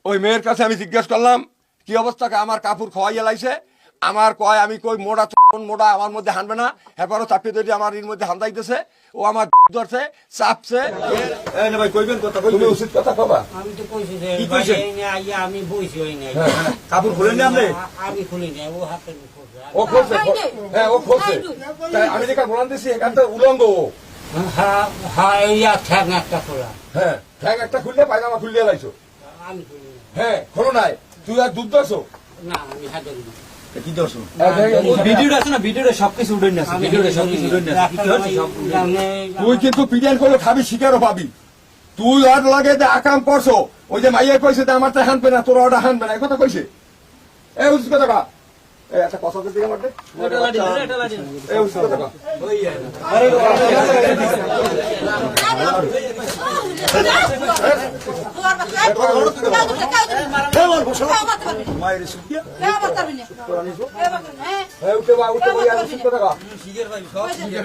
ওই মেয়ের কাছে আমি জিজ্ঞেস করলাম কি অবস্থাকে আমার কাপড় খোয়াইয়া লাইছে আমার কয় আমি কই মোড়া মোড়া আমার মধ্যে হানবে না এরপরও চাপিয়ে ধরে আমার এর মধ্যে হান্দাইতেছে ও আমার ধরছে চাপছে ভাই কইবেন কথা তুমি উচিত কথা কবা আমি তো কইছি যে কি কইছেন? আমি বইছি হই নাই কাপড় খুলে নি আপনি আমি খুলি নাই ও হাতে ও খুলছে হ্যাঁ ও খুলছে তাই আমি যেটা বলান দিছি এখান থেকে উলঙ্গ ও। হ্যাঁ হ্যাঁ এই ঠ্যাং একটা খোলা হ্যাঁ ঠ্যাং একটা খুললে পায়জামা খুললে লাইছো আমি খুলি নাই। হ্যাঁ খোলো নাই তুই আর দুধ দছো না আমি হাতে খুলি কি দছো ভিডিওটা আছে না ভিডিওটা সবকিছু উঠে নিয়ে আছে ভিডিওটা সবকিছু উঠে নিয়ে আছে কি হচ্ছে সব তুই কিন্তু পিডিয়ান করলে খাবি শিকারও পাবি তুই আর লাগে যে আকাম করছো ওই যে মাইয়া কইছে যে আমার তা হানবে না তোর ওটা হানবে না এই কথা কইছে এ উচিত কথা কা এই একটা কথা দিকে আমার দে এটা লাডি এই উচিত কথা কা মায়ের সুখিয়া এই উঠে বা উঠে উচিত কথা কা শিখের ভাই সব শিখের